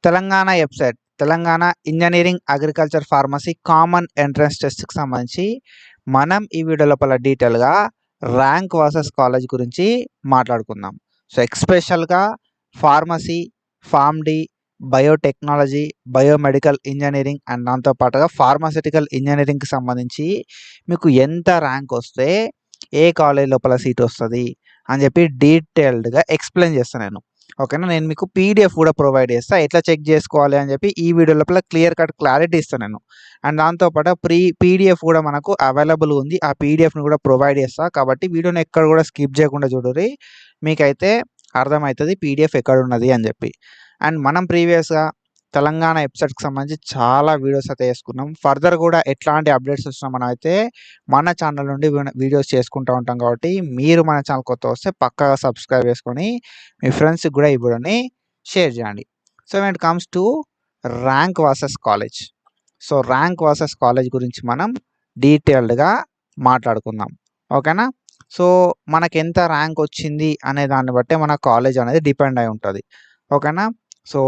Telangana website Telangana engineering agriculture pharmacy common entrance టెస్ట్కి సంబంధించి మనం ఈ వీడియో లోపల డీటెయిల్గా ర్యాంక్ వర్సెస్ కాలేజ్ గురించి మాట్లాడుకుందాం. సో ఎక్స్పెషల్గా pharmacy, pharm D, biotechnology, biomedical engineering and దాంతోపాటుగా ఫార్మాసిటికల్ ఇంజనీరింగ్కి సంబంధించి మీకు ఎంత ర్యాంక్ వస్తే ఏ కాలేజ్ లోపల సీట్ వస్తుంది అని చెప్పి డీటెయిల్డ్గా ఎక్స్ప్లెయిన్ చేస్తాను నేను. ఓకేనా, నేను మీకు పీడిఎఫ్ కూడా ప్రొవైడ్ చేస్తాను, ఎట్లా చెక్ చేసుకోవాలి అని చెప్పి ఈ వీడియో లోపల క్లియర్ కట్ క్లారిటీ ఇస్తాను నేను. అండ్ దాంతోపాటు పీడిఎఫ్ కూడా మనకు అవైలబుల్ ఉంది, ఆ పీడిఎఫ్ని కూడా ప్రొవైడ్ చేస్తాను. కాబట్టి వీడియోని ఎక్కడ కూడా స్కిప్ చేయకుండా చూడరి, మీకైతే అర్థమవుతుంది పీడిఎఫ్ ఎక్కడ ఉన్నది అని చెప్పి. అండ్ మనం ప్రీవియస్గా తెలంగాణ వెబ్సైట్కి సంబంధించి చాలా వీడియోస్ అయితే వేసుకున్నాం. ఫర్దర్ కూడా ఎట్లాంటి అప్డేట్స్ వచ్చినా మనం అయితే మన ఛానల్ నుండి వీడియోస్ చేసుకుంటూ ఉంటాం. కాబట్టి మీరు మన ఛానల్ కొత్త వస్తే పక్కాగా సబ్స్క్రైబ్ చేసుకొని మీ ఫ్రెండ్స్కి కూడా ఈ వీడియోని షేర్ చేయండి. So when it comes to rank versus college, so rank versus college గురించి మనం డీటెయిల్డ్గా మాట్లాడుకుందాం. ఓకేనా, సో మనకి ఎంత ర్యాంక్ వచ్చింది అనే దాన్ని బట్టే మన కాలేజ్ అనేది డిపెండ్ అయి ఉంటుంది. ఓకేనా, సో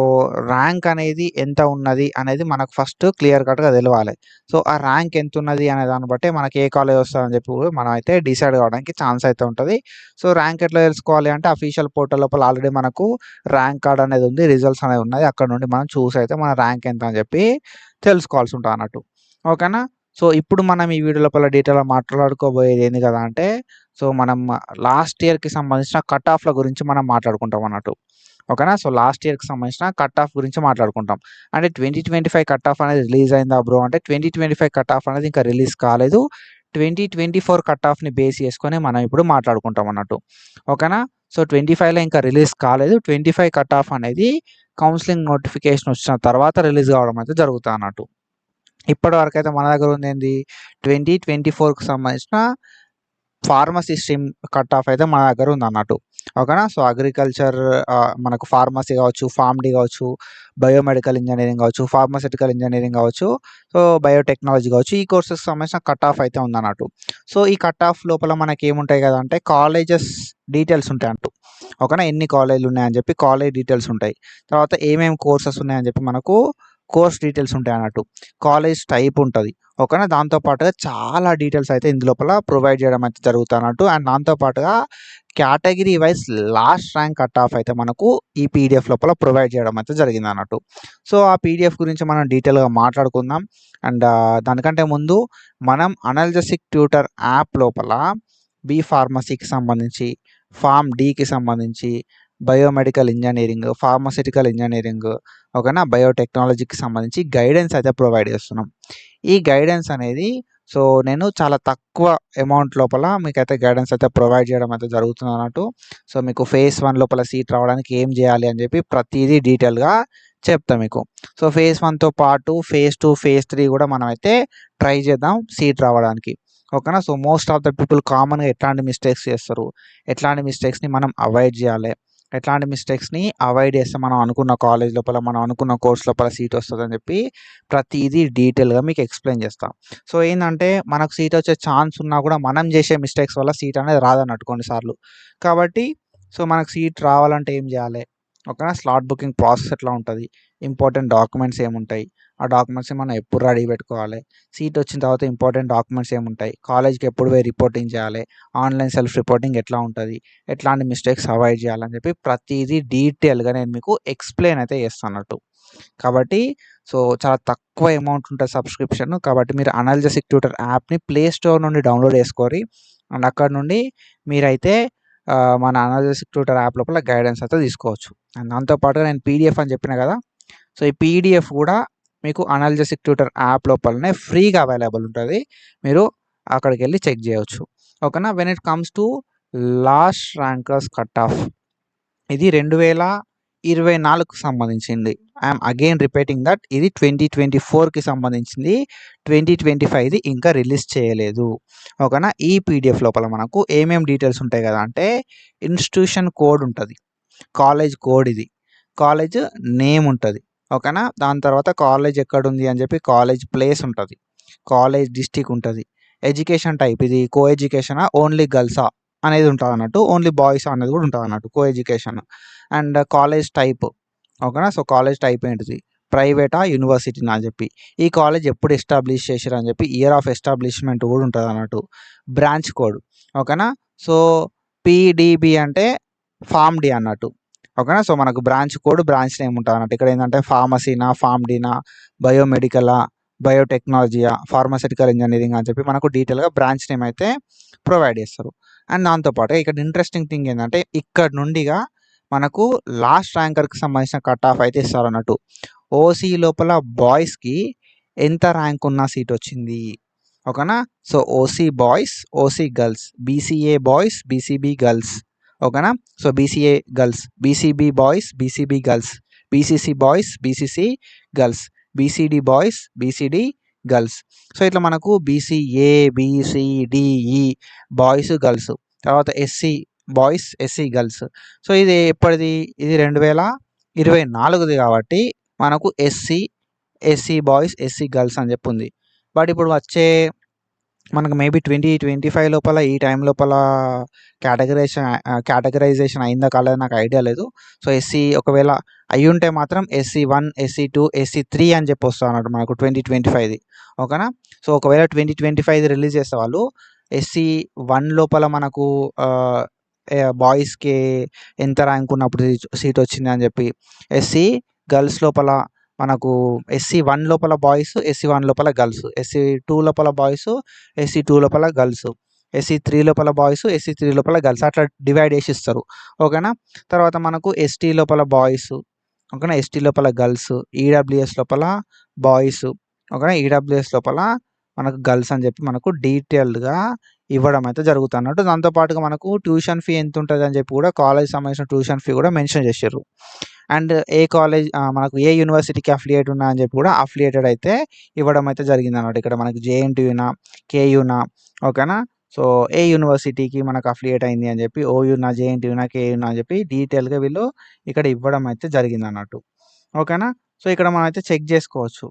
ర్యాంక్ అనేది ఎంత ఉన్నది అనేది మనకు ఫస్ట్ క్లియర్ కట్గా తెలియాలి. సో ఆ ర్యాంక్ ఎంత ఉన్నది అనే దాన్ని బట్టి మనకి ఏ కాలేజ్ వస్తుందని చెప్పి మనం అయితే డిసైడ్ కావడానికి ఛాన్స్ అయితే ఉంటుంది. సో ర్యాంక్ ఎట్లా తెలుసుకోవాలి అంటే అఫీషియల్ పోర్టల్ లోపల ఆల్రెడీ మనకు ర్యాంక్ కార్డ్ అనేది ఉంది, రిజల్ట్స్ అనేది ఉన్నాయి. అక్కడ నుండి మనం చూసి అయితే మన ర్యాంక్ ఎంత అని చెప్పి తెలుసుకోవాల్సి ఉంటుంది అన్నట్టు. ఓకేనా, సో ఇప్పుడు మనం ఈ వీడియో లోపల డీటెయిల్గా మాట్లాడుకోబోయేది ఏంది కదా అంటే, సో మనం లాస్ట్ ఇయర్కి సంబంధించిన కట్ ఆఫ్ల గురించి మనం మాట్లాడుకుంటాం అన్నట్టు. ఓకేనా, సో లాస్ట్ ఇయర్కి సంబంధించిన కట్ ఆఫ్ గురించి మాట్లాడుకుంటాం. అంటే 2025 కట్ ఆఫ్ అనేది రిలీజ్ అయిందా బ్రో అంటే 2025 కట్ ఆఫ్ అనేది ఇంకా రిలీజ్ కాలేదు. 2024 కట్ ఆఫ్ని బేస్ చేసుకొని మనం ఇప్పుడు మాట్లాడుకుంటాం అన్నట్టు. ఓకేనా, సో 25లో ఇంకా రిలీజ్ కాలేదు. 25 కట్ ఆఫ్ అనేది కౌన్సిలింగ్ నోటిఫికేషన్ వచ్చిన తర్వాత రిలీజ్ కావడం అయితే జరుగుతుంది అన్నట్టు. ఇప్పటి వరకు అయితే మన దగ్గర ఉంది ఏంది 2024కి సంబంధించిన ఫార్మసీ స్ట్రీమ్ కట్ ఆఫ్ అయితే మన దగ్గర ఉంది అన్నట్టు. ఓకేనా, సో అగ్రికల్చర్ మనకు ఫార్మసీ కావచ్చు, ఫార్మ్ డి కావచ్చు, బయోమెడికల్ ఇంజనీరింగ్ కావచ్చు, ఫార్మాసిటికల్ ఇంజనీరింగ్ కావచ్చు, సో బయోటెక్నాలజీ కావచ్చు, ఈ కోర్సెస్కి సంబంధించిన కట్ ఆఫ్ అయితే ఉందన్నట్టు. సో ఈ కట్ ఆఫ్ లోపల మనకి ఏముంటాయి కదా అంటే కాలేజెస్ డీటెయిల్స్ ఉంటాయి అంటూ. ఓకేనా, ఎన్ని కాలేజీలు ఉన్నాయని చెప్పి కాలేజ్ డీటెయిల్స్ ఉంటాయి. తర్వాత ఏమేమి కోర్సెస్ ఉన్నాయని చెప్పి మనకు కోర్స్ డీటెయిల్స్ ఉంటాయి అన్నట్టు. కాలేజ్ టైప్ ఉంటుంది. ఓకేనా, దాంతోపాటుగా చాలా డీటెయిల్స్ అయితే ఇందులోపల ప్రొవైడ్ చేయడం అయితే జరుగుతున్నట్టు. అండ్ దాంతోపాటుగా category wise last rank cut off అయితే మనకు ఈ పీడిఎఫ్ లోపల ప్రొవైడ్ చేయడం అయితే జరిగింది అన్నట్టు. సో ఆ పీడిఎఫ్ గురించి మనం డీటెయిల్గా మాట్లాడుకుందాం. అండ్ దానికంటే ముందు మనం అనల్జెసిక్ ట్యూటర్ యాప్ లోపల బి ఫార్మసీకి సంబంధించి, ఫార్మ్ డికి సంబంధించి, బయోమెడికల్ ఇంజనీరింగ్, ఫార్మాసిటికల్ ఇంజనీరింగ్, ఓకేనా, బయోటెక్నాలజీకి సంబంధించి గైడెన్స్ అయితే ప్రొవైడ్ చేస్తున్నాం. ఈ గైడెన్స్ అనేది సో నేను చాలా తక్కువ అమౌంట్ లోపల మీకైతే గైడెన్స్ అయితే ప్రొవైడ్ చేయడం అయితే జరుగుతుంది అన్నట్టు. సో మీకు ఫేజ్ 1 లోపల సీట్ రావడానికి ఏం చేయాలి అని చెప్పి ప్రతిదీ డీటెయిల్గా చెప్తాం మీకు. సో ఫేజ్ 1తో పాటు ఫేజ్ 2, ఫేజ్ 3 కూడా మనం అయితే ట్రై చేద్దాం సీట్ రావడానికి. ఓకేనా, so most of the people కామన్గా ఎట్లాంటి మిస్టేక్స్ చేస్తారు, ఎట్లాంటి మిస్టేక్స్ని మనం అవాయిడ్ చేయాలి, ఎట్లాంటి మిస్టేక్స్ని అవాయిడ్ చేస్తే మనం అనుకున్న కాలేజ్ లోపల, మనం అనుకున్న కోర్స్ లోపల సీట్ వస్తుందని చెప్పి ప్రతిదీ డీటెయిల్గా మీకు ఎక్స్ప్లెయిన్ చేస్తాం. సో ఏంటంటే మనకు సీట్ వచ్చే ఛాన్స్ ఉన్నా కూడా మనం చేసే మిస్టేక్స్ వల్ల సీట్ అనేది రాదన్నట్టు కొన్నిసార్లు. కాబట్టి సో మనకు సీట్ రావాలంటే ఏం చేయాలి, ఓకేనా, స్లాట్ బుకింగ్ ప్రాసెస్ ఎట్లా ఉంటుంది, ఇంపార్టెంట్ డాక్యుమెంట్స్ ఏముంటాయి, ఆ డాక్యుమెంట్స్ మనం ఎప్పుడు రెడీ పెట్టుకోవాలి, సీట్ వచ్చిన తర్వాత ఇంపార్టెంట్ డాక్యుమెంట్స్ ఏముంటాయి, కాలేజ్కి ఎప్పుడు పోయి రిపోర్టింగ్ చేయాలి, ఆన్లైన్ సెల్ఫ్ రిపోర్టింగ్ ఎట్లా ఉంటుంది, ఎట్లాంటి మిస్టేక్స్ అవాయిడ్ చేయాలని చెప్పి ప్రతిదీ డీటెయిల్గా నేను మీకు ఎక్స్ప్లెయిన్ అయితే చేస్తున్నట్టు. కాబట్టి సో చాలా తక్కువ అమౌంట్ ఉంటుంది సబ్స్క్రిప్షన్. కాబట్టి మీరు అనల్జెసిక్ ట్యూటర్ యాప్ని ప్లే స్టోర్ నుండి డౌన్లోడ్ చేసుకోరి. అండ్ అక్కడ నుండి మీరైతే మన అనల్జెసిక్ ట్యూటర్ యాప్ లోపల గైడెన్స్ అయితే తీసుకోవచ్చు. అండ్ దాంతోపాటుగా నేను పీడిఎఫ్ అని చెప్పిన కదా, సో ఈ పీడిఎఫ్ కూడా మీకు అనల్జెసిక్ ట్యూటర్ యాప్ లోపలనే ఫ్రీగా అవైలబుల్ ఉంటుంది, మీరు అక్కడికి వెళ్ళి చెక్ చేయవచ్చు. ఓకేనా, when it comes to last rankers cut off, ఇది 2024కు సంబంధించింది. ఐఎమ్ అగైన్ రిపీటింగ్ దట్ ఇది 2024కి సంబంధించింది, 2025 ఇంకా రిలీజ్ చేయలేదు. ఓకేనా, ఈ పీడిఎఫ్ లోపల మనకు ఏమేమి డీటెయిల్స్ ఉంటాయి కదా అంటే ఇన్స్టిట్యూషన్ కోడ్ ఉంటుంది, కాలేజ్ కోడ్, ఇది కాలేజ్ నేమ్ ఉంటుంది. ఓకేనా, దాని తర్వాత కాలేజ్ ఎక్కడ ఉంది అని చెప్పి కాలేజ్ ప్లేస్ ఉంటుంది, కాలేజ్ డిస్టిక్ ఉంటుంది, ఎడ్యుకేషన్ టైప్, ఇది కో ఎడ్యుకేషనా ఓన్లీ గర్ల్సా అనేది ఉంటుంది అన్నట్టు, ఓన్లీ బాయ్స్ అనేది కూడా ఉంటుంది అన్నట్టు, co education. And college type, ఓకేనా. సో కాలేజ్ టైప్ ఏంటిది, ప్రైవేటా యూనివర్సిటీనా అని చెప్పి, ఈ కాలేజ్ ఎప్పుడు ఎస్టాబ్లిష్ చేశారు అని చెప్పి ఇయర్ ఆఫ్ ఎస్టాబ్లిష్మెంట్ కూడా ఉంటుంది అన్నట్టు, బ్రాంచ్ కోడ్. ఓకేనా. సో పీడిబి అంటే ఫామ్ డి అన్నట్టు. ఓకేనా. సో మనకు బ్రాంచ్ కోడ్, బ్రాంచ్ నేమ్ ఉంటుంది అన్నట్టు. ఇక్కడ ఏంటంటే ఫార్మసీనా, ఫామ్ డీనా, బయోమెడికలా, బయోటెక్నాలజీయా, ఫార్మాసిటికల్ ఇంజనీరింగ్ అని చెప్పి మనకు డీటెయిల్గా బ్రాంచ్ నేమ్ అయితే ప్రొవైడ్ చేస్తారు. అండ్ దాంతోపాటు ఇక్కడ ఇంట్రెస్టింగ్ థింగ్ ఏంటంటే ఇక్కడ నుండిగా మనకు లాస్ట్ ర్యాంకర్కి సంబంధించిన కట్ ఆఫ్ అయితే ఇస్తారు అన్నట్టు. ఓసీ లోపల బాయ్స్కి ఎంత ర్యాంక్ ఉన్న సీట్ వచ్చింది. ఓకేనా. So OC boys, OC girls, BCA boys, BCB girls. ఓకేనా. So BCA girls, BCB boys, BCB girls, BCC boys, BCC girls, BCD boys, BCD girls. So ఇట్లా మనకు బీసీఏ, బీసీడీఈ బాయ్స్ గర్ల్స్, తర్వాత SC boys, SC girls. So ఇది ఎప్పటిది, ఇది 2024ది కాబట్టి మనకు SC boys, SC girls అని చెప్పి ఉంది. బట్ ఇప్పుడు వచ్చే మనకు మేబీ 2025 లోపల ఈ టైం లోపల కేటగరైజేషన్ అయిందా కాలేదా నాకు ఐడియా లేదు. సో ఎస్సీ ఒకవేళ అయి ఉంటే మాత్రం SC1, SC2, SC3 అని చెప్పి వస్తుంది అన్నట్టు మనకు 2025ది. ఓకేనా. సో ఒకవేళ 2025 రిలీజ్ చేస్తే వాళ్ళు SC1 లోపల మనకు బాయ్స్కి ఎంత ర్యాంక్ ఉన్నప్పుడు సీట్ వచ్చింది అని చెప్పి, ఎస్సీ గర్ల్స్ లోపల మనకు SC1 లోపల బాయ్స్, SC1 లోపల గర్ల్స్, SC2 లోపల బాయ్స్, SC2 లోపల గర్ల్స్, SC3 లోపల బాయ్స్, SC3 లోపల గర్ల్స్, అట్లా డివైడ్ చేసి ఇస్తారు. ఓకేనా. తర్వాత మనకు ST లోపల బాయ్స్, ఓకేనా, ST లోపల గర్ల్స్, ఈడబ్ల్యూఎస్ లోపల బాయ్స్, ఓకేనా, ఈడబ్ల్యూఎస్ లోపల మనకు గర్ల్స్ అని చెప్పి మనకు డీటెయిల్డ్గా ఇవ్వడం అయితే జరుగుతుంది అన్నట్టు. దాంతోపాటుగా మనకు ట్యూషన్ ఫీ ఎంత ఉంటుంది అని చెప్పి కూడా కాలేజ్ సంబంధించిన ట్యూషన్ ఫీ కూడా మెన్షన్ చేశారు. అండ్ ఏ కాలేజ్ మనకు ఏ యూనివర్సిటీకి అఫిలియేట్ ఉన్నా అని చెప్పి కూడా అఫిలియేటెడ్ అయితే ఇవ్వడం అయితే జరిగింది అన్నమాట. ఇక్కడ మనకు JNTUనా, KUనా, ఓకేనా. సో ఏ యూనివర్సిటీకి మనకు అఫిలియేట్ అయింది అని చెప్పి, OUనా, JNTUనా, KUనా అని చెప్పి డీటెయిల్గా వీళ్ళు ఇక్కడ ఇవ్వడం అయితే జరిగింది అన్నట్టు. ఓకేనా. సో ఇక్కడ మనం అయితే చెక్ చేసుకోవచ్చు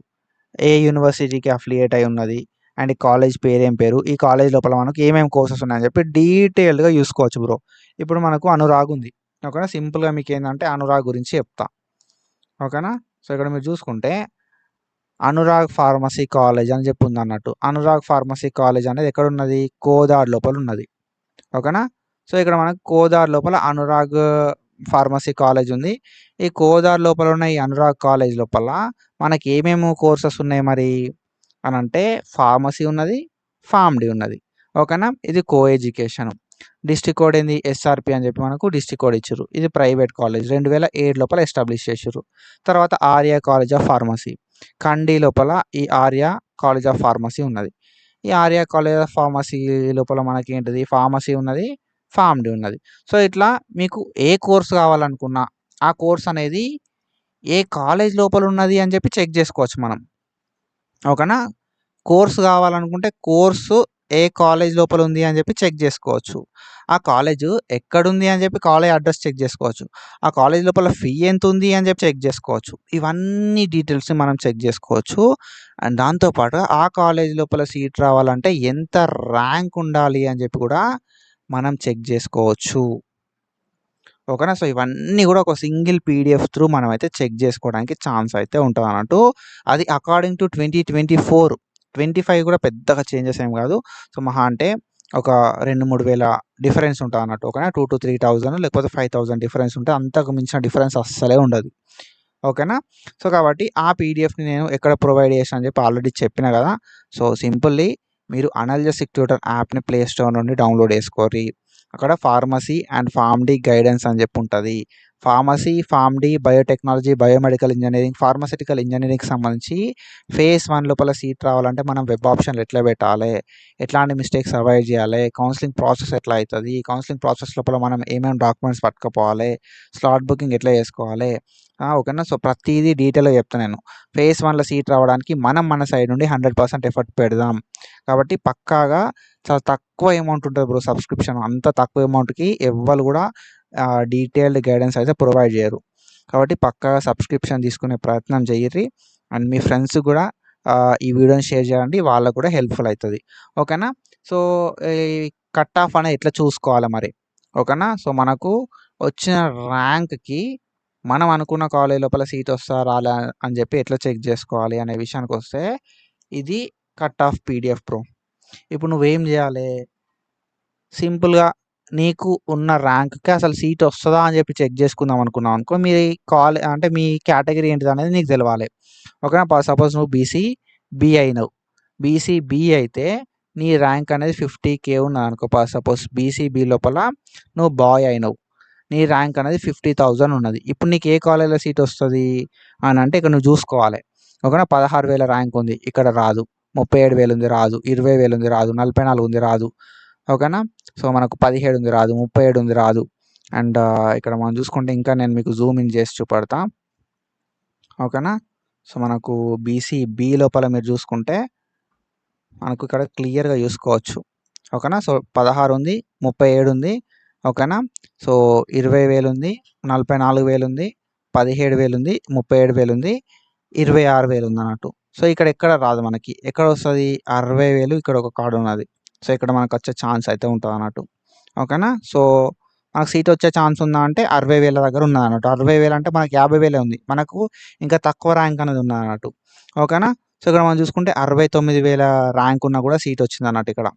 ఏ యూనివర్సిటీకి అఫిలియేట్ అయి ఉన్నది అండ్ ఈ కాలేజ్ పేరు ఏం పేరు, ఈ కాలేజ్ లోపల మనకు ఏమేమి కోర్సెస్ ఉన్నాయని చెప్పి డీటెయిల్డ్గా చూసుకోవచ్చు బ్రో. ఇప్పుడు మనకు అనురాగ్ ఉంది. ఓకేనా. సింపుల్గా మీకు ఏంటంటే అనురాగ్ గురించి చెప్తా. ఓకేనా. సో ఇక్కడ మీరు చూసుకుంటే అనురాగ్ ఫార్మసీ కాలేజ్ అని చెప్పి ఉంది అన్నట్టు. అనురాగ్ ఫార్మసీ కాలేజ్ అనేది ఎక్కడ ఉన్నది, కోదాడ్ లోపల ఉన్నది. ఓకేనా. సో ఇక్కడ మనకు కోదాడ్ లోపల అనురాగ్ ఫార్మసీ కాలేజ్ ఉంది. ఈ కోదాడ్ లోపల ఉన్న ఈ అనురాగ్ కాలేజ్ లోపల మనకి ఏమేమి కోర్సెస్ ఉన్నాయి మరి అని అంటే, ఫార్మసీ ఉన్నది, ఫార్మ్డీ ఉన్నది. ఓకేనా. ఇది కో ఎడ్యుకేషన్. డిస్ట్రిక్ట్ కోడ్ ఏంది, SRP అని చెప్పి మనకు డిస్ట్రిక్ట్ కోడ్ ఇచ్చారు. ఇది ప్రైవేట్ కాలేజ్, 2007 లోపల ఎస్టాబ్లిష్ చేశారు. తర్వాత ఆర్యా కాలేజ్ ఆఫ్ ఫార్మసీ, కండి లోపల ఈ ఆర్యా కాలేజ్ ఆఫ్ ఫార్మసీ ఉన్నది. ఈ ఆర్యా కాలేజ్ ఆఫ్ ఫార్మసీ లోపల మనకి ఏంటిది, ఫార్మసీ ఉన్నది, ఫార్మ్డీ ఉన్నది. సో ఇట్లా మీకు ఏ కోర్స్ కావాలనుకున్నా ఆ కోర్స్ అనేది ఏ కాలేజ్ లోపల ఉన్నది అని చెప్పి చెక్ చేసుకోవచ్చు మనం. ఓకేనా. కోర్స్ కావాలనుకుంటే కోర్సు ఏ కాలేజ్ లోపల ఉంది అని చెప్పి చెక్ చేసుకోవచ్చు. ఆ కాలేజ్ ఎక్కడుంది అని చెప్పి కాలేజ్ అడ్రస్ చెక్ చేసుకోవచ్చు. ఆ కాలేజ్ లోపల ఫీ ఎంత ఉంది అని చెప్పి చెక్ చేసుకోవచ్చు. ఇవన్నీ డీటెయిల్స్ మనం చెక్ చేసుకోవచ్చు. అండ్ దాంతోపాటు ఆ కాలేజ్ లోపల సీట్ రావాలంటే ఎంత ర్యాంక్ ఉండాలి అని చెప్పి కూడా మనం చెక్ చేసుకోవచ్చు. ఓకేనా. సో ఇవన్నీ కూడా ఒక సింగిల్ PDF త్రూ మనం అయితే చెక్ చేసుకోవడానికి ఛాన్స్ అయితే ఉంటుంది అన్నట్టు. అది అకార్డింగ్ టు 2024, 25 కూడా పెద్దగా చేంజెస్ ఏం కాదు. సో మహా అంటే ఒక 2-3 వేల డిఫరెన్స్ ఉంటుంది అన్నట్టు. ఓకేనా. 2,000-3,000 లేకపోతే 5,000 డిఫరెన్స్ ఉంటే అంతకు మించిన డిఫరెన్స్ అస్సలే ఉండదు. ఓకేనా. సో కాబట్టి ఆ PDFని నేను ఎక్కడ ప్రొవైడ్ చేసాను అని చెప్పి ఆల్రెడీ చెప్పిన కదా. సో సింపుల్లీ మీరు అనలిసిస్ ట్యూటర్ యాప్ని ప్లే స్టోర్ నుండి డౌన్లోడ్ చేసుకోరి. అక్కడ ఫార్మసీ అండ్ ఫార్మ్డీ గైడెన్స్ అని చెప్పి ఉంటుంది. Pharmacy, pharm D, biotechnology, biomedical engineering, pharmaceutical ఇంజనీరింగ్కి సంబంధించి phase 1 లోపల సీట్ రావాలంటే మనం వెబ్ ఆప్షన్లు ఎట్లా పెట్టాలి, ఎట్లాంటి మిస్టేక్స్ అవాయిడ్ చేయాలి, కౌన్సిలింగ్ ప్రాసెస్ ఎట్లా అవుతుంది, కౌన్సిలింగ్ ప్రాసెస్ లోపల మనం ఏమేమి డాక్యుమెంట్స్ పట్టుకుపోవాలి, స్లాట్ బుకింగ్ ఎట్లా చేసుకోవాలి, ఓకేనా. సో ప్రతిదీ డీటెయిల్గా చెప్తాను నేను. phase 1లో సీట్ రావడానికి మనం మన సైడ్ నుండి 100% ఎఫర్ట్ పెడదాం. కాబట్టి పక్కాగా చాలా తక్కువ అమౌంట్ ఉంటుంది బ్రో సబ్స్క్రిప్షన్. అంత తక్కువ అమౌంట్కి ఎవ్వరు కూడా డీటెయిల్డ్ గైడెన్స్ అయితే ప్రొవైడ్ చేయరు. కాబట్టి పక్కాగా సబ్స్క్రిప్షన్ తీసుకునే ప్రయత్నం చేయర్రి. అండ్ మీ ఫ్రెండ్స్ కూడా ఈ వీడియోని షేర్ చేయండి, వాళ్ళకు కూడా హెల్ప్ఫుల్ అవుతుంది. ఓకేనా. సో ఈ కట్ ఆఫ్ అనేది ఎట్లా చూసుకోవాలి మరి, ఓకేనా. సో మనకు వచ్చిన ర్యాంక్కి మనం అనుకున్న కాలేజ్ లోపల సీట్ వస్తా రాలే అని చెప్పి ఎట్లా చెక్ చేసుకోవాలి అనే విషయానికి వస్తే ఇది కట్ ఆఫ్ పీడిఎఫ్ ప్రో. ఇప్పుడు నువ్వేం చేయాలి, సింపుల్గా నీకు ఉన్న ర్యాంక్కి అసలు సీట్ వస్తుందా అని చెప్పి చెక్ చేసుకుందాం అనుకున్నావు అనుకో, మీ అంటే మీ కేటగిరీ ఏంటిది అనేది నీకు తెలవాలి. ఓకేనా. సపోజ్ నువ్వు బీసీ బి అయినావు. బీసీ బి అయితే నీ ర్యాంక్ అనేది 50K ఉన్నది అనుకో. సపోజ్ బీసీ బి లోపల నువ్వు బాయ్ అయినావు, నీ ర్యాంక్ అనేది 50,000 ఉన్నది. ఇప్పుడు నీకు ఏ కాలేజీలో సీట్ వస్తుంది అని అంటే ఇక్కడ నువ్వు చూసుకోవాలి. ఓకేనా. 16,000 ర్యాంక్ ఉంది, ఇక్కడ రాదు. 37,000 ఉంది, రాదు. 20,000 ఉంది, రాదు. 44 ఉంది, రాదు. ఓకేనా. సో మనకు 17 ఉంది, రాదు. 37 ఉంది, రాదు. అండ్ ఇక్కడ మనం చూసుకుంటే ఇంకా నేను మీకు జూమ్ ఇన్ చేసి చూపెడతా. ఓకేనా. సో మనకు బీసీ బి లోపల మీరు చూసుకుంటే మనకు ఇక్కడ క్లియర్గా చూసుకోవచ్చు. ఓకేనా. సో 16 ఉంది, 37 ఉంది. ఓకేనా. సో 20,000 ఉంది, 44,000 ఉంది, 17,000 ఉంది, 37,000 ఉంది, 26,000 ఉంది అన్నట్టు. సో ఇక్కడ ఎక్కడ రాదు మనకి. ఎక్కడ వస్తుంది? 60,000 ఇక్కడ ఒక కార్డు ఉన్నది. సో ఇక్కడ మనకు వచ్చే ఛాన్స్ అయితే ఉంటుంది అన్నట్టు. ఓకేనా. సో మనకు సీట్ వచ్చే ఛాన్స్ ఉందా అంటే 60,000 దగ్గర ఉన్నది అన్నట్టు. 60,000 అంటే మనకి 50,000 ఉంది, మనకు ఇంకా తక్కువ ర్యాంక్ అనేది ఉన్నది అన్నట్టు. ఓకేనా. సో ఇక్కడ మనం చూసుకుంటే 69,000 ర్యాంక్ ఉన్నా కూడా సీట్ వచ్చింది అన్నట్టు ఇక్కడ.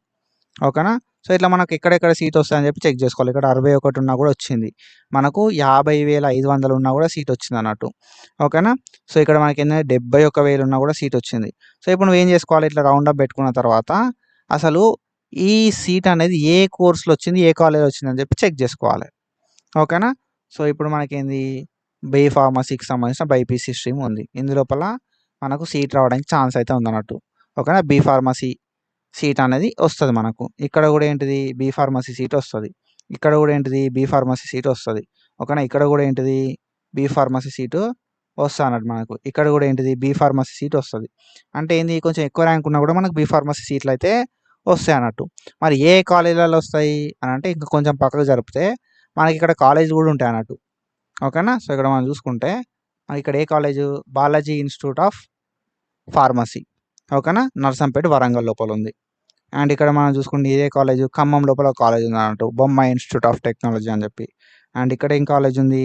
ఓకేనా. సో ఇట్లా మనకు ఎక్కడెక్కడ సీట్ వస్తుందని చెప్పి చెక్ చేసుకోవాలి. ఇక్కడ 61 ఉన్నా కూడా వచ్చింది, మనకు 50,500 ఉన్నా కూడా సీట్ వచ్చింది అన్నట్టు. ఓకేనా. సో ఇక్కడ మనకి ఏంటంటే 71,000 ఉన్నా కూడా సీట్ వచ్చింది. సో ఇప్పుడు నువ్వు ఏం చేసుకోవాలి, ఇట్లా రౌండ్ అప్ పెట్టుకున్న తర్వాత అసలు ఈ సీట్ అనేది ఏ కోర్సులో వచ్చింది, ఏ కాలేజ్ వచ్చింది అని చెప్పి చెక్ చేసుకోవాలి. ఓకేనా. సో ఇప్పుడు మనకేంది, బీ ఫార్మసీకి సంబంధించిన బైపీసీ స్ట్రీమ్ ఉంది. ఇందులోపల మనకు సీట్ రావడానికి ఛాన్స్ అయితే ఉందన్నట్టు. ఓకేనా. బీ ఫార్మసీ సీట్ అనేది వస్తుంది మనకు. ఇక్కడ కూడా ఏంటిది, బీ ఫార్మసీ సీట్ వస్తుంది. ఇక్కడ కూడా ఏంటిది, బీ ఫార్మసీ సీట్ వస్తుంది. ఓకేనా. ఇక్కడ కూడా ఏంటిది, బీ ఫార్మసీ సీటు వస్తుంది అన్నట్టు మనకు. ఇక్కడ కూడా ఏంటిది, బీ ఫార్మసీ సీట్ వస్తుంది. అంటే ఏంది, కొంచెం ఎక్కువ ర్యాంక్ ఉన్నా కూడా మనకు బీ ఫార్మసీ సీట్లు అయితే వస్తాయి అన్నట్టు. మరి ఏ కాలేజీలలో వస్తాయి అని అంటే ఇంకా కొంచెం పక్కకు జరిపితే మనకి ఇక్కడ కాలేజ్ కూడా ఉంటాయి అన్నట్టు. ఓకేనా. సో ఇక్కడ మనం చూసుకుంటే మనకి ఇక్కడ ఏ college, Balaji institute of pharmacy. ఓకేనా. నర్సంపేట వరంగల్ లోపల ఉంది. అండ్ ఇక్కడ మనం చూసుకుంటే ఇదే కాలేజ్ ఖమ్మం లోపల కాలేజ్ ఉంది అన్నట్టు, బొమ్మాయి ఇన్స్టిట్యూట్ ఆఫ్ టెక్నాలజీ అని చెప్పి. అండ్ ఇక్కడ ఏం కాలేజ్ ఉంది,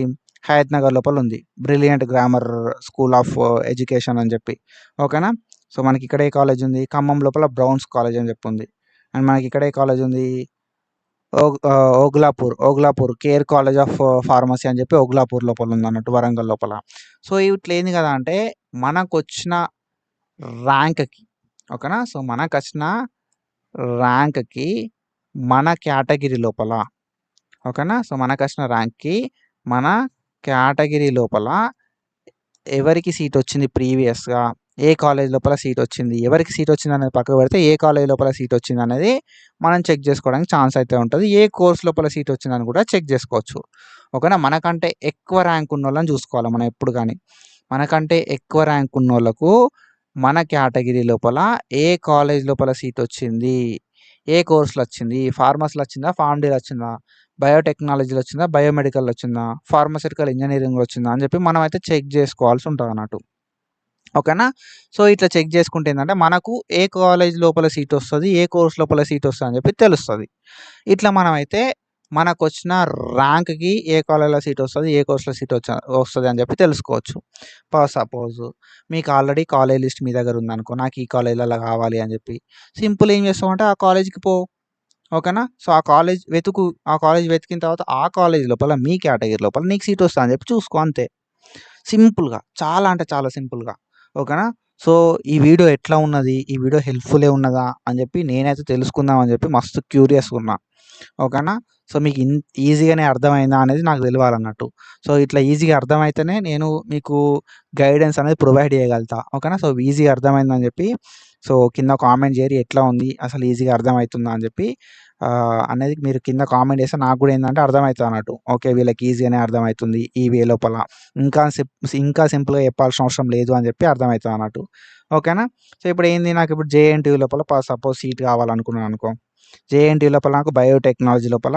హయత్ నగర్ లోపల ఉంది, brilliant grammar school of education అని చెప్పి. ఓకేనా. సో మనకి ఇక్కడ ఏ కాలేజ్ ఉంది, ఖమ్మం లోపల బ్రౌన్స్ కాలేజ్ అని చెప్పి ఉంది. అండ్ మనకి ఇక్కడ ఏ కాలేజ్ ఉంది, ఓగ్లాపూర్ కేర్ కాలేజ్ ఆఫ్ ఫార్మసీ అని చెప్పి ఓగ్లాపూర్ లోపల ఉంది అన్నట్టు, వరంగల్ లోపల. సో ఇట్లా ఏంది కదా అంటే మనకు వచ్చిన ర్యాంక్కి, ఓకేనా. సో మనకు వచ్చిన ర్యాంక్కి మన కేటగిరీ లోపల, ఓకేనా. సో మనకు వచ్చిన ర్యాంక్కి మన కేటగిరీ లోపల ఎవరికి సీట్ వచ్చింది ప్రీవియస్గా, ఏ కాలేజ్ లోపల సీట్ వచ్చింది, ఎవరికి సీట్ వచ్చింది అనేది పక్కకు పెడితే ఏ కాలేజ్ లోపల సీట్ వచ్చింది అనేది మనం చెక్ చేసుకోవడానికి ఛాన్స్ అయితే ఉంటుంది. ఏ కోర్స్ లోపల సీట్ వచ్చిందని కూడా చెక్ చేసుకోవచ్చు. ఓకేనా. మనకంటే ఎక్కువ ర్యాంక్ ఉన్న వాళ్ళని చూసుకోవాలి మనం ఎప్పుడు కానీ. మనకంటే ఎక్కువ ర్యాంక్ ఉన్న వాళ్ళకు మన కేటగిరీ లోపల ఏ కాలేజ్ లోపల సీట్ వచ్చింది, ఏ కోర్సులో వచ్చింది, ఫార్మసీలో వచ్చిందా, ఫార్మడీలో వచ్చిందా, బయోటెక్నాలజీలో వచ్చిందా, బయోమెడికల్లో వచ్చిందా, ఫార్మస్యూటికల్ ఇంజనీరింగ్లో వచ్చిందా అని చెప్పి మనం అయితే చెక్ చేసుకోవాల్సి ఉంటుంది అన్నట్టు. ఓకేనా. సో ఇట్లా చెక్ చేసుకుంటే ఏంటంటే మనకు ఏ కాలేజ్ లోపల సీట్ వస్తుంది, ఏ కోర్స్ లోపల సీట్ వస్తుంది అని చెప్పి తెలుస్తుంది. ఇట్లా మనం అయితే మనకు వచ్చిన ర్యాంక్కి ఏ కాలేజ్లో సీట్ వస్తుంది, ఏ కోర్సులో సీట్ వస్తుంది అని చెప్పి తెలుసుకోవచ్చు. సపోజ్ మీకు ఆల్రెడీ కాలేజ్ లిస్ట్ మీ దగ్గర ఉందనుకో, నాకు ఈ కాలేజీలలో కావాలి అని చెప్పి సింపుల్ ఏం చేస్తామంటే ఆ కాలేజ్కి పో. ఓకేనా. సో ఆ కాలేజ్ వెతికిన తర్వాత ఆ కాలేజ్ లోపల మీ కేటగిరీ లోపల నీకు సీట్ వస్తుంది అని చెప్పి చూసుకో, అంతే. సింపుల్గా, చాలా అంటే చాలా సింపుల్గా. ఓకేనా. సో ఈ వీడియో ఎట్లా ఉన్నది, ఈ వీడియో హెల్ప్ఫుల్ ఉన్నదా అని చెప్పి నేనైతే తెలుసుకుందాం అని చెప్పి మస్తు క్యూరియస్గా ఉన్నా. ఓకేనా. సో మీకు ఈజీగానే అర్థమైందా అనేది నాకు తెలియాలన్నట్టు. సో ఇట్లా ఈజీగా అర్థమైతేనే నేను మీకు గైడెన్స్ అనేది ప్రొవైడ్ చేయగలుగుతా. ఓకేనా. సో ఈజీగా అర్థమైందని చెప్పి సో కింద కామెంట్ చేయరు, ఎట్లా ఉంది అసలు ఈజీగా అర్థమవుతుందా అని చెప్పి అనేది మీరు కింద కామెంట్ చేస్తే నాకు కూడా ఏంటంటే అర్థమవుతుంది అన్నట్టు. ఓకే, వీళ్ళకి ఈజీగానే అర్థమవుతుంది ఈ వే లోపల, ఇంకా సింపుల్గా చెప్పాల్సిన అవసరం లేదు అని చెప్పి అర్థమవుతుంది అన్నట్టు. ఓకేనా. సో ఇప్పుడు ఏంది, నాకు ఇప్పుడు జేఎన్టీయూ లోపల సపోజ్ సీట్ కావాలనుకున్నాను అనుకో, జేఎన్టీయూ లోపల నాకు బయోటెక్నాలజీ లోపల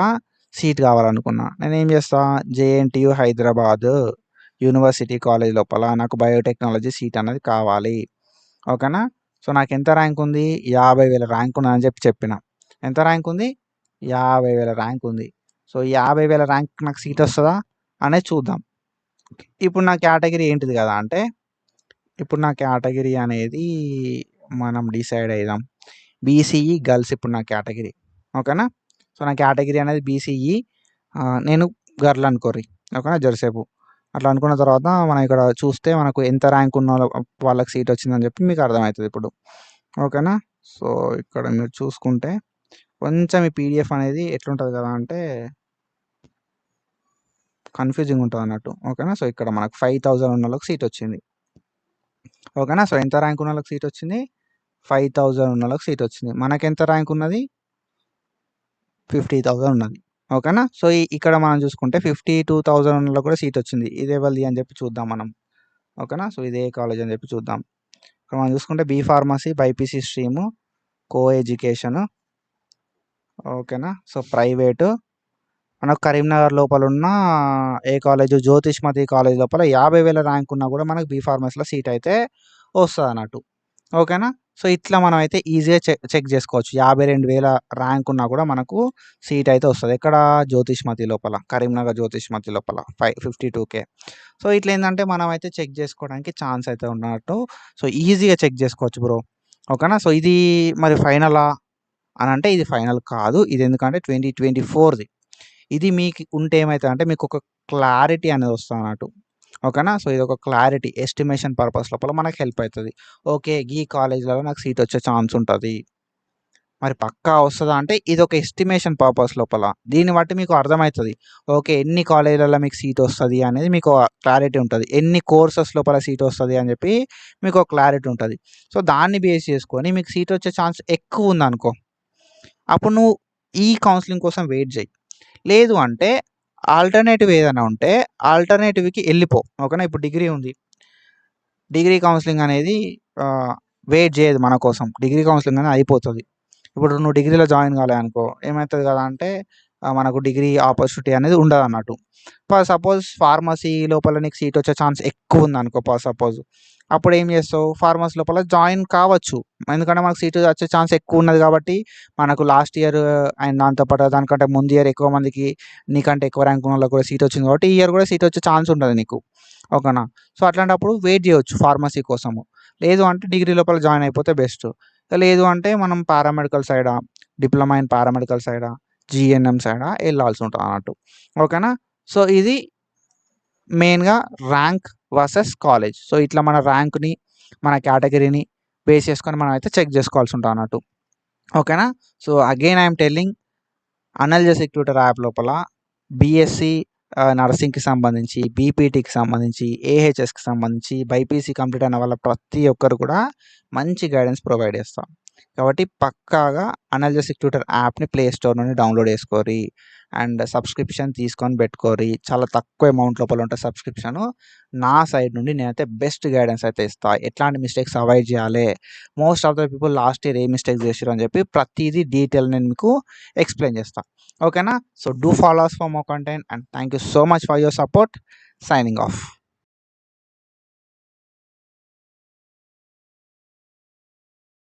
సీట్ కావాలనుకున్నా, నేను ఏం చేస్తా, జేఎన్టీయూ హైదరాబాద్ యూనివర్సిటీ కాలేజ్ లోపల నాకు బయోటెక్నాలజీ సీట్ అనేది కావాలి. ఓకేనా. సో నాకు ఎంత ర్యాంక్ ఉంది, 50,000 ర్యాంక్ ఉన్నదని చెప్పిన. ఎంత ర్యాంక్ ఉంది, 50,000 ర్యాంక్ ఉంది. సో 50,000 ర్యాంక్ నాకు సీట్ వస్తుందా అనేది చూద్దాం. ఇప్పుడు నా కేటగిరీ ఏంటిది కదా అంటే, ఇప్పుడు నా కేటగిరీ అనేది మనం డిసైడ్ అయిదాం. బీసీఈ గర్ల్స్ ఇప్పుడు నా కేటగిరీ. ఓకేనా? సో, నా కేటగిరీ అనేది బీసీఈ. నేను గర్ల్ అనుకోర్రి. ఓకేనా? జరసేపు. అట్లా అనుకున్న తర్వాత మనం ఇక్కడ చూస్తే మనకు ఎంత ర్యాంక్ ఉన్న వాళ్ళకి సీట్ వచ్చిందని చెప్పి మీకు అర్థమవుతుంది ఇప్పుడు. ఓకేనా? సో, ఇక్కడ మీరు చూసుకుంటే కొంచెం ఈ పీడిఎఫ్ అనేది ఎట్లుంటుంది కదా అంటే కన్ఫ్యూజింగ్ ఉంటుంది అన్నట్టు. ఓకేనా? సో, ఇక్కడ మనకు 5000 ఉన్న వాళ్ళకి సీట్ వచ్చింది. ఓకేనా? సో, ఎంత ర్యాంక్ ఉన్న వాళ్ళకి సీట్ వచ్చింది? 5000 ఉన్న వాళ్ళకి సీట్ వచ్చింది. మనకెంత ర్యాంక్ ఉన్నది? 50,000 ఉన్నది. ఓకేనా? సో, ఇక్కడ మనం చూసుకుంటే 52,000 ఉన్న వాళ్ళకి కూడా సీట్ వచ్చింది. ఇది ఎవరిది అని చెప్పి చూద్దాం మనం. ఓకేనా? సో, ఇదే కాలేజ్ అని చెప్పి చూద్దాం. ఇక్కడ మనం చూసుకుంటే B pharmacy, BiPC stream, co education. ఓకేనా? So, private. మనకు కరీంనగర్ లోపల ఉన్న ఏ కాలేజు జ్యోతిష్మతి కాలేజ్ లోపల 50,000 ర్యాంక్ ఉన్నా కూడా మనకు బీ ఫార్మసీలో సీట్ అయితే వస్తుంది అన్నట్టు. ఓకేనా? సో, ఇట్లా మనం అయితే ఈజీగా చెక్ చేసుకోవచ్చు. 52,000 ర్యాంక్ ఉన్నా కూడా మనకు సీట్ అయితే వస్తుంది. ఎక్కడ? జ్యోతిష్మతి లోపల, కరీంనగర్ జ్యోతిష్మతి లోపల 52K. సో, ఇట్లా ఏంటంటే మనం అయితే చెక్ చేసుకోవడానికి ఛాన్స్ అయితే ఉన్నట్టు. సో, ఈజీగా చెక్ చేసుకోవచ్చు బ్రో. ఓకేనా? సో, ఇది మరి ఫైనలా అని అంటే ఇది ఫైనల్ కాదు. ఇది ఎందుకంటే 2024ది. ఇది మీకు ఉంటే ఏమవుతుందంటే మీకు ఒక క్లారిటీ అనేది వస్తుంది అన్నట్టు. ఓకేనా? సో, ఇది ఒక క్లారిటీ ఎస్టిమేషన్ పర్పస్ లోపల మనకు హెల్ప్ అవుతుంది. ఓకే, ఈ కాలేజ్‌లలో నాకు సీట్ వచ్చే ఛాన్స్ ఉంటుంది. మరి పక్కా వస్తదా అంటే ఇది ఒక ఎస్టిమేషన్ పర్పస్ లోపల. దీన్ని బట్టి మీకు అర్థమవుతుంది. ఓకే, ఎన్ని కాలేజ్‌లలో మీకు సీట్ వస్తది అనేది మీకు క్లారిటీ ఉంటుంది. ఎన్ని కోర్సెస్ లోపల సీట్ వస్తది అని చెప్పి మీకు ఒక క్లారిటీ ఉంటుంది. సో, దాన్ని బేస్ చేసుకొని మీకు సీట్ వచ్చే ఛాన్స్ ఎక్కువ ఉందనుకో, అప్పుడు నువ్వు ఈ కౌన్సిలింగ్ కోసం వెయిట్ చేయి. లేదు అంటే ఆల్టర్నేటివ్ ఏదైనా ఉంటే ఆల్టర్నేటివ్‌కి ఎళ్ళిపో. ఓకేనా? ఇప్పుడు డిగ్రీ ఉంది. డిగ్రీ కౌన్సిలింగ్ అనేది వెయిట్ చేయదు మన కోసం. డిగ్రీ కౌన్సిలింగ్ అనేది అయిపోతది. ఇప్పుడు నువ్వు డిగ్రీలో జాయిన్ కాలే అనుకో, ఏమైతది కదా అంటే మనకు డిగ్రీ ఆపర్చునిటీ అనేది ఉండదన్నట్టు. సపోజ్ ఫార్మసీ లోపల నీకు సీట్ వచ్చే ఛాన్స్ ఎక్కువ ఉందనుకో సపోజ్. అప్పుడు ఏం చేస్తావు? ఫార్మసీ లోపల జాయిన్ కావచ్చు. ఎందుకంటే మనకు సీట్ వచ్చే ఛాన్స్ ఎక్కువ ఉన్నది కాబట్టి మనకు లాస్ట్ ఇయర్ అండ్ దాంతో పాటు దానికంటే ముందు ఇయర్ ఎక్కువ మందికి నీకంటే ఎక్కువ ర్యాంక్ ఉన్న వాళ్ళకి కూడా సీట్ వచ్చింది కాబట్టి ఈ ఇయర్ కూడా సీట్ వచ్చే ఛాన్స్ ఉంటుంది నీకు. ఓకేనా? సో, అట్లాంటప్పుడు వెయిట్ చేయొచ్చు ఫార్మసీ కోసము. లేదు అంటే డిగ్రీ లోపల జాయిన్ అయిపోతే బెస్ట్. లేదు అంటే మనం పారామెడికల్ సైడా, డిప్లొమా ఇన్ పారామెడికల్ సైడా, జీఎన్ఎం సైడా ఎళ్ళాల్సి ఉంటుంది అన్నట్టు. ఓకేనా? సో, ఇది మెయిన్‌గా ర్యాంక్ వర్సెస్ కాలేజ్. సో, ఇట్లా మన ర్యాంక్‌ని, మన కేటగిరీని బేస్ చేసుకొని మనం అయితే చెక్ చేసుకోవాల్సి ఉంటుంది అన్నట్టు. ఓకేనా? So, again I am telling analgesic tutor app లోపల బీఎస్సీ నర్సింగ్‌కి సంబంధించి, బీపీటీకి సంబంధించి, ఏహెచ్ఎస్‌కి సంబంధించి, బైపీసీ కంప్లీట్ అయిన వాళ్ళ ప్రతి ఒక్కరు కూడా మంచి గైడెన్స్ ప్రొవైడ్ చేస్తాం. కాబట్టి పక్కాగా అనల్జెసిక్ ట్యూటర్ యాప్‌ని ప్లే స్టోర్ నుండి డౌన్లోడ్ చేసుకోరి. అండ్ సబ్స్క్రిప్షన్ తీసుకొని పెట్టుకోరి. చాలా తక్కువ అమౌంట్ లోపల ఉంటది సబ్స్క్రిప్షను. నా సైడ్ నుండి నేనైతే బెస్ట్ గైడెన్స్ అయితే ఇస్తా. ఎట్లాంటి మిస్టేక్స్ అవాయిడ్ చేయాలి, most of the people last year A mistakes చేసిర్రు అని చెప్పి ప్రతీదీ డీటెయిల్ నేను మీకు ఎక్స్‌ప్లెయిన్ చేస్తా. ఓకేనా? So, do follow us for more content and thank you so much for your support. Signing off.